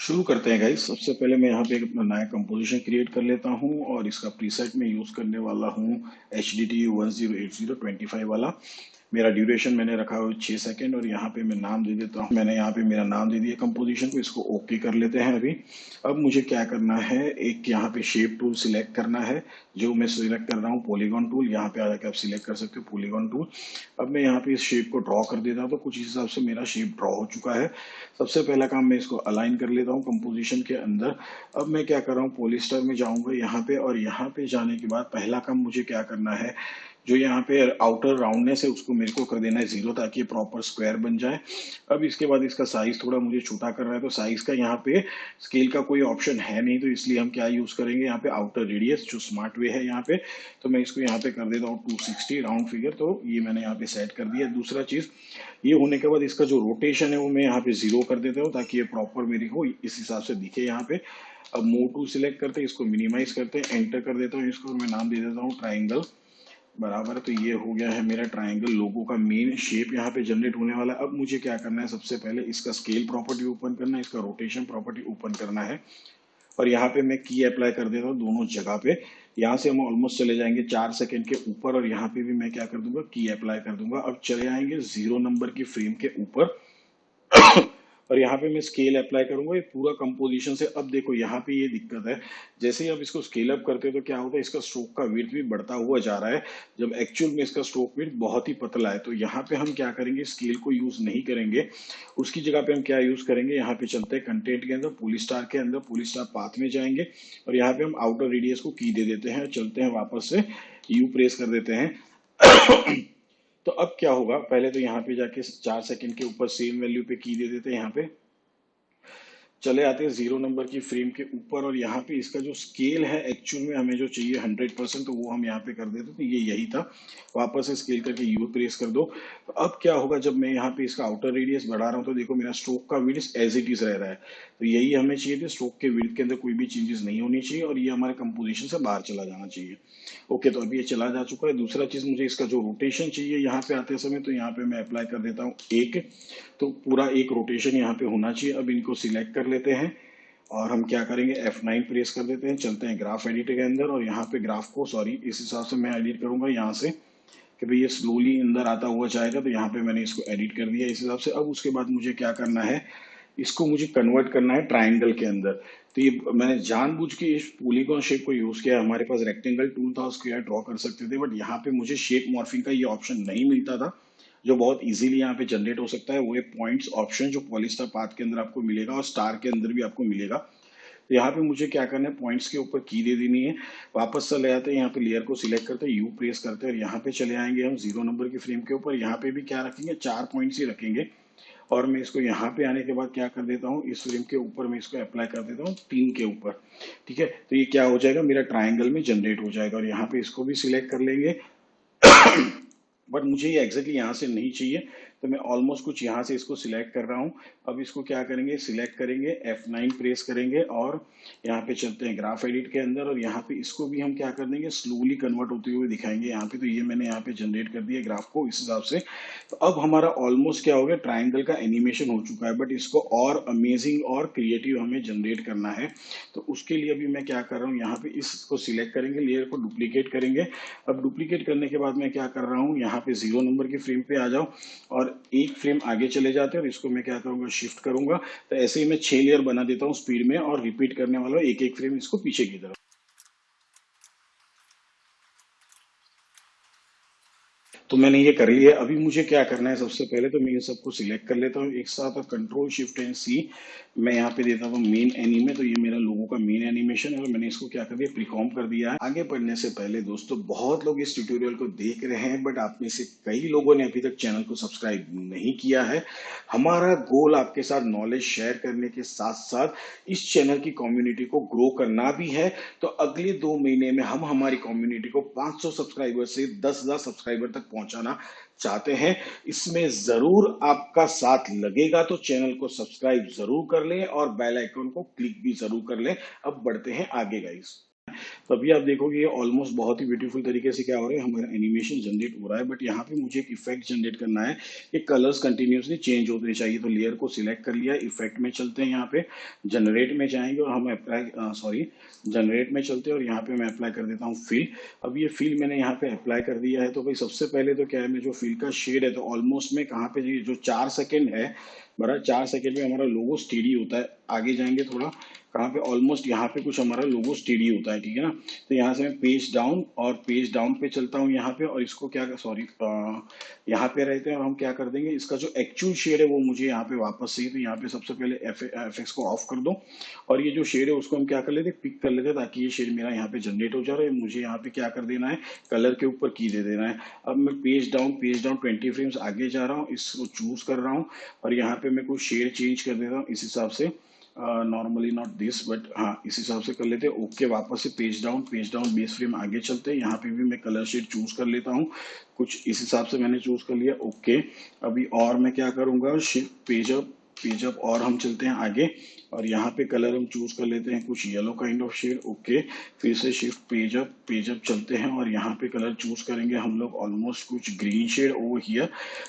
शुरू करते हैं गाइस। सबसे पहले मैं यहाँ पे एक अपना नया कंपोजिशन क्रिएट कर लेता हूँ और इसका प्रीसेट में यूज करने वाला हूँ HDTU 1080 25 वाला। मेरा ड्यूरेशन मैंने रखा हुआ 6 सेकेंड और यहाँ पे मैं नाम दे देता हूँ। मैंने यहाँ पे मेरा नाम दे दिया कंपोजिशन को। इसको ओके कर लेते हैं अभी। अब मुझे क्या करना है, एक यहाँ पे शेप टूल सिलेक्ट करना है। जो मैं सिलेक्ट कर रहा हूँ पॉलीगॉन टूल, यहाँ पे आकर आप सिलेक्ट कर सकते हो पॉलीगॉन टूल। अब मैं यहाँ पे इस शेप को ड्रॉ कर देता हूँ, तो कुछ इस हिसाब से मेरा शेप ड्रॉ हो चुका है। सबसे पहला काम मैं इसको अलाइन कर लेता हूँ कंपोजिशन के अंदर। अब मैं क्या कर रहा हूँ, पॉलिस्टर में जाऊंगा यहाँ पे, और यहाँ पे जाने के बाद पहला काम मुझे क्या करना है, जो यहाँ पे आउटर राउंडनेस है उसको मेरे को कर देना है 0, ताकि ये प्रॉपर स्क्वायर बन जाए। अब इसके बाद इसका साइज थोड़ा मुझे छोटा करना है, तो साइज का यहाँ पे स्केल का कोई ऑप्शन है नहीं, तो इसलिए हम क्या यूज करेंगे, यहाँ पे आउटर रेडियस जो स्मार्ट वे है यहाँ पे। तो मैं इसको यहाँ पे कर देता हूँ 260 राउंड फिगर। तो ये मैंने यहाँ पे सेट कर दिया। दूसरा चीज, ये होने के बाद इसका जो रोटेशन है वो मैं यहाँ पे 0 कर देता हूँ, ताकि ये प्रॉपर मेरे को इस हिसाब से दिखे यहाँ पे। अब मूव टू सिलेक्ट करते हैं, इसको मिनिमाइज करते हैं, एंटर कर देता हूँ। इसको मैं नाम दे देता हूँ ट्राइंगल। बराबर है, तो ये हो गया है मेरा ट्राइंगल लोगो का मेन शेप यहाँ पे जनरेट होने वाला है। अब मुझे क्या करना है, सबसे पहले इसका स्केल प्रॉपर्टी ओपन करना है, इसका रोटेशन प्रॉपर्टी ओपन करना है, और यहाँ पे मैं की अप्लाई कर देता हूँ दोनों जगह पे। यहाँ से हम ऑलमोस्ट चले जाएंगे 4 सेकेंड के ऊपर, और यहाँ पे भी मैं क्या कर दूंगा, की अप्लाई कर दूंगा। अब चले आएंगे 0 नंबर की फ्रेम के ऊपर और यहाँ पे मैं स्केल अप्लाई करूंगा ये पूरा कंपोजिशन से। अब देखो यहाँ पे ये दिक्कत है, जैसे ही आप इसको स्केल अप करते हो तो क्या होता है, इसका स्ट्रोक का विड्थ भी बढ़ता हुआ जा रहा है, जब एक्चुअल में इसका स्ट्रोक विड्थ बहुत ही पतला है। तो यहाँ पे हम क्या करेंगे, स्केल को यूज नहीं करेंगे, उसकी जगह पे हम क्या यूज करेंगे, यहाँ पे चलते हैं कंटेंट के अंदर, पॉलीस्टार के अंदर, पॉलीस्टार पाथ में जाएंगे और यहाँ पे हम आउटर रेडियस को की दे देते हैं, चलते हैं वापस से यू प्रेस कर देते हैं। तो अब क्या होगा, पहले तो यहाँ पे जाके 4 सेकेंड के ऊपर सेम वैल्यू पे की दे देते हैं। यहाँ पे चले आते हैं 0 नंबर की फ्रेम के ऊपर, और यहाँ पे इसका जो स्केल है एक्चुअल में हमें जो चाहिए 100%, तो वो हम यहाँ पे कर देते। तो ये यही था, वापस से स्केल करके यू प्रेस कर दो। तो अब क्या होगा, जब मैं यहाँ पे इसका आउटर रेडियस बढ़ा रहा हूँ तो देखो मेरा स्ट्रोक का विड्थ एज इट इज रह रहा है। तो यही हमें चाहिए थी, स्ट्रोक के विड्थ के अंदर कोई भी चेंजेस नहीं होनी चाहिए, और ये हमारे कंपोजिशन से बाहर चला जाना चाहिए। ओके, तो अभी ये चला जा चुका है। दूसरा चीज, मुझे इसका जो रोटेशन चाहिए यहाँ पे आते समय, तो यहाँ पे मैं अप्लाई कर देता हूँ 1। तो पूरा एक रोटेशन यहाँ पे होना चाहिए। अब इनको सिलेक्ट कर लेते हैं और हम क्या करेंगे, F9 प्रेस कर देते हैं, चलते हैं ग्राफ एडिटर के अंदर, और यहाँ पे ग्राफ को, सॉरी, इस हिसाब से मैं एडिट करूंगा यहाँ से कि भाई ये स्लोली अंदर आता हुआ जाएगा। तो यहाँ पे मैंने इसको एडिट कर दिया इस हिसाब से। अब उसके बाद मुझे क्या करना है, इसको मुझे कन्वर्ट करना है ट्राइंगल के अंदर। तो ये मैंने जानबूझ के इस पॉलीगॉन शेप को यूज किया। हमारे पास रेक्टेंगल टूल था, उसको ड्रॉ कर सकते थे, बट यहाँ पे मुझे शेप मॉर्फिंग का ये ऑप्शन नहीं मिलता था, जो बहुत इजीली यहाँ पे जनरेट हो सकता है। वो एक पॉइंट्स ऑप्शन जो पॉलिस्टर पाथ के अंदर आपको मिलेगा और स्टार के अंदर भी आपको मिलेगा। तो यहाँ पे मुझे क्या करना है, पॉइंट्स के ऊपर की दे देनी है। वापस से ले आते हैं, यहाँ पे लेयर को सिलेक्ट करते हैं, यू प्रेस करते हैं, और यहाँ पे चले आएंगे हम 0 नंबर की फ्रेम के ऊपर। यहाँ पे भी क्या रखेंगे, 4 पॉइंट्स ही रखेंगे। और मैं इसको यहाँ पे आने के बाद क्या कर देता हूँ, इस फ्रेम के ऊपर मैं इसको अप्लाई कर देता हूँ 3 के ऊपर। ठीक है, तो ये क्या हो जाएगा, मेरा ट्राइंगल में जनरेट हो जाएगा। और यहाँ पे इसको भी सिलेक्ट कर लेंगे। बट मुझे ये एग्जैक्टली यहाँ से नहीं चाहिए, तो मैं ऑलमोस्ट कुछ यहाँ से इसको सिलेक्ट कर रहा हूँ। अब इसको क्या करेंगे, सिलेक्ट करेंगे, F9 प्रेस करेंगे, और यहाँ पे चलते हैं ग्राफ एडिट के अंदर, और यहाँ पे इसको भी हम क्या कर देंगे, स्लोली कन्वर्ट होते हुए दिखाएंगे यहाँ पे। तो ये मैंने यहाँ पे जनरेट कर दिया ग्राफ को इस हिसाब से। तो अब हमारा ऑलमोस्ट क्या हो गया, ट्राइंगल का एनिमेशन हो चुका है, बट इसको और अमेजिंग और क्रिएटिव हमें जनरेट करना है। तो उसके लिए अभी मैं क्या कर रहा हूँ, यहाँ पे इसको सिलेक्ट करेंगे, लेयर को डुप्लीकेट करेंगे। अब डुप्लीकेट करने के बाद मैं क्या कर रहा हूँ, यहाँ पे 0 नंबर की फ्रेम पे आ जाओ और एक फ्रेम आगे चले जाते हैं, और इसको मैं क्या करूंगा, शिफ्ट करूंगा। तो ऐसे ही मैं 6 लेयर बना देता हूँ स्पीड में, और रिपीट करने वाला हूँ एक एक फ्रेम इसको पीछे की तरफ। तो मैंने ये कर लिया। अभी मुझे क्या करना है, सबसे पहले तो मैं ये सबको सिलेक्ट कर लेता हूँ एक साथ, और कंट्रोल शिफ्ट एंड सी मैं यहाँ पे देता हूँ मेन एनीमे। तो ये मेरा लोगों का मेन एनिमेशन है, और मैंने इसको क्या कर दिया, प्रीकॉम कर दिया है। आगे बढ़ने से पहले दोस्तों, बहुत लोग इस ट्यूटोरियल को देख रहे हैं, बट आप में से कई लोगों ने अभी तक चैनल को सब्सक्राइब नहीं किया है। हमारा गोल आपके साथ नॉलेज शेयर करने के साथ साथ इस चैनल की कम्युनिटी को ग्रो करना भी है। तो अगले 2 महीने में हम हमारी कम्युनिटी को 500 सब्सक्राइबर से 10,000 सब्सक्राइबर तक पहुंचाना चाहते हैं। इसमें जरूर आपका साथ लगेगा, तो चैनल को सब्सक्राइब जरूर कर लें और बेल आइकन को क्लिक भी जरूर कर लें। अब बढ़ते हैं आगे गाइस। तो अभी आप देखोगे ये ऑलमोस्ट बहुत ही ब्यूटीफुल तरीके से क्या हो रहा है, हमारा एनिमेशन जनरेट हो रहा है। बट यहाँ पे मुझे एक इफेक्ट जनरेट करना है कि कलर्स कंटिन्यूसली चेंज होते चाहिए। तो लेयर को सिलेक्ट कर लिया, इफेक्ट में चलते हैं, यहाँ पे जनरेट में जाएंगे और हम अप्लाई जनरेट में चलते हैं और यहाँ पे मैं अप्लाई कर देता हूँ फिल। अब ये फिल मैंने यहाँ पे अप्लाई कर दिया है। तो भाई सबसे पहले तो क्या है, मैं जो फिल का शेड है तो ऑलमोस्ट में कहाँ पे, जो 4 सेकेंड है, बड़ा 4 सेकेंड में हमारा लोगो स्टेडी होता है। आगे जाएंगे थोड़ा, कहाँ पे, ऑलमोस्ट यहाँ पे कुछ हमारा लोगो स्टेडी होता है, ठीक है ना। तो यहाँ से मैं पेज डाउन और पेज डाउन पे चलता हूँ यहाँ पे, और इसको क्या, सॉरी, यहाँ पे रहते हैं और हम क्या कर देंगे, इसका जो एक्चुअल शेड है वो मुझे यहाँ पे वापस चाहिए। तो यहाँ पे सबसे पहले एफएक्स को ऑफ कर दो और ये जो शेड है उसको हम क्या कर लेते हैं, पिक कर लेते हैं, ताकि ये शेड मेरा यहाँ पे जनरेट हो जा रहा है। मुझे यहाँ पे क्या कर देना है, कलर के ऊपर की दे देना है। अब मैं पेज डाउन 20 फ्रेम्स आगे जा रहा हूँ, इसको चूज कर रहा हूँ और यहाँ पे मैं कुछ शेड चेंज कर देता हूँ इस हिसाब से। नॉर्मली नॉट दिस, बट हाँ इस हिसाब से कर लेते हैं। ओके, वापस से पेज डाउन 20 फ्रेम आगे चलते हैं। यहाँ पे भी मैं कलर शेड चूज कर लेता हूँ, कुछ इस हिसाब से मैंने चूज कर लिया। ओके, अभी और मैं क्या करूंगा, शिफ्ट पेज अप और हम चलते हैं आगे और यहाँ पे कलर हम चूज कर लेते हैं कुछ yellow kind of shade. Okay, फिर से शिफ्ट पेज अप चलते हैं और यहाँ पे कलर चूज करेंगे हम लोग ऑलमोस्ट कुछ ग्रीन शेड ओवर हियर।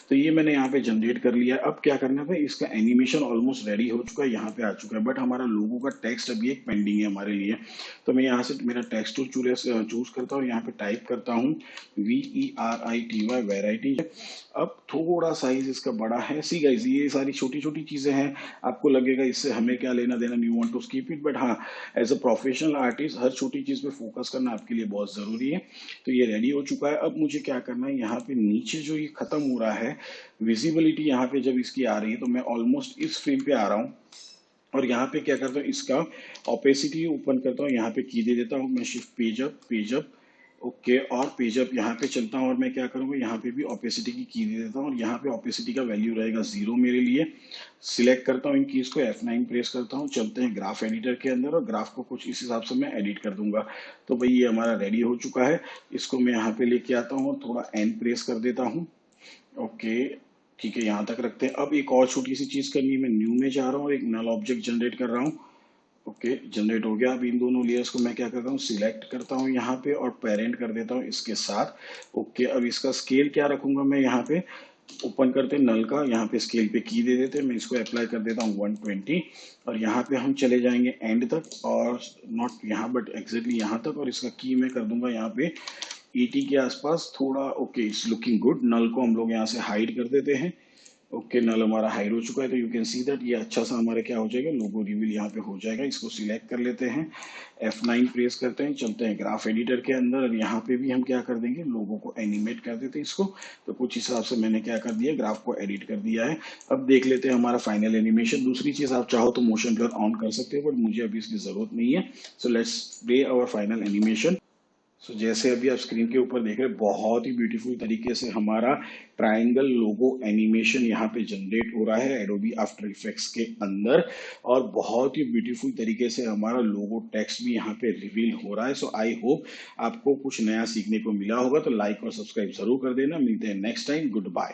तो ये मैंने यहाँ पे जनरेट कर लिया। अब क्या करना है, इसका एनिमेशन ऑलमोस्ट रेडी हो चुका है, यहाँ पे आ चुका है। बट हमारा लोगो का टेक्स्ट अभी एक पेंडिंग है हमारे लिए। तो मैं यहाँ से मेरा टेक्स्ट टूल चूज करता हूँ, यहाँ पे टाइप करता हूँ VERITY वेराइटी। अब थोड़ा साइज इसका बड़ा है। सी गाइस, ये सारी छोटी छोटी चीजें हैं, आपको लगेगा इससे हमें क्या लेना देना, you want to skip it, but हाँ एज अ प्रोफेशनल आर्टिस्ट हर छोटी चीज पे फोकस करना आपके लिए बहुत जरूरी है। तो ये रेडी हो चुका है। अब मुझे क्या करना है, यहाँ पे नीचे जो ये खत्म हो रहा है विजिबिलिटी, यहाँ पे जब इसकी आ रही है तो मैं ऑलमोस्ट इस फ्रेम पे आ रहा हूँ और यहाँ पे क्या करता हूँ, इसका ओपेसिटी ओपन करता हूँ, यहाँ पे की दे देता हूँ मैं शिफ्ट पेज अप। ओके, और पेज अप यहाँ पे चलता हूँ और मैं क्या करूँगा, यहाँ पे भी ओपेसिटी की दे देता हूँ और यहाँ पे ओपेसिटी का वैल्यू रहेगा 0 मेरे लिए। सिलेक्ट करता हूँ इन कीज को, F9 प्रेस करता हूँ, चलते हैं ग्राफ एडिटर के अंदर और ग्राफ को कुछ इस हिसाब से मैं एडिट कर दूंगा। तो भाई ये हमारा रेडी हो चुका है। इसको मैं यहाँ पे लेके आता हूँ, थोड़ा एन प्रेस कर देता हूँ। ओके, ठीक है, यहाँ तक रखते हैं। अब एक और छोटी सी चीज करनी है, मैं न्यू में जा रहा हूँ और एक नल ऑब्जेक्ट जनरेट कर रहा हूँ। ओके, जनरेट हो गया। अब इन दोनों लेयर्स को मैं क्या करता हूँ, सिलेक्ट करता हूँ यहाँ पे और पेरेंट कर देता हूँ इसके साथ। ओके, अब इसका स्केल क्या रखूंगा मैं, यहाँ पे ओपन करते हैं नल का, यहाँ पे स्केल पे की दे देते हैं, मैं इसको अप्लाई कर देता हूँ 120 और यहाँ पे हम चले जाएंगे एंड तक, और नॉट यहाँ बट एग्जैक्टली यहाँ तक, और इसका की मैं कर दूंगा यहाँ पे 80 के आसपास थोड़ा। Okay, it's looking good. नल को हम लोग यहाँ से हाइड कर देते हैं। ओके, नल हमारा हाइड हो चुका है। तो यू कैन सी दैट ये अच्छा सा हमारे क्या हो जाएगा, लोगो रिवील यहाँ पे हो जाएगा। इसको सिलेक्ट कर लेते हैं, F9 प्रेस करते हैं, चलते हैं ग्राफ एडिटर के अंदर और यहाँ पे भी हम क्या कर देंगे, लोगो को एनिमेट कर देते हैं इसको। तो कुछ हिसाब से मैंने क्या कर दिया, ग्राफ को एडिट कर दिया है। अब देख लेते हैं हमारा फाइनल एनिमेशन। दूसरी चीज, आप चाहो तो मोशन ब्लर ऑन कर सकते हो, बट मुझे अभी इसकी जरूरत नहीं है। So let's play our final animation. So जैसे अभी आप स्क्रीन के ऊपर देख रहे हैं, बहुत ही ब्यूटीफुल तरीके से हमारा ट्रायंगल लोगो एनिमेशन यहाँ पे जनरेट हो रहा है एडोबी आफ्टर इफेक्ट्स के अंदर, और बहुत ही ब्यूटीफुल तरीके से हमारा लोगो टेक्स्ट भी यहाँ पे रिवील हो रहा है। सो आई होप आपको कुछ नया सीखने को मिला होगा। तो लाइक और सब्सक्राइब जरूर कर देना। मिलते हैं नेक्स्ट टाइम। Good bye.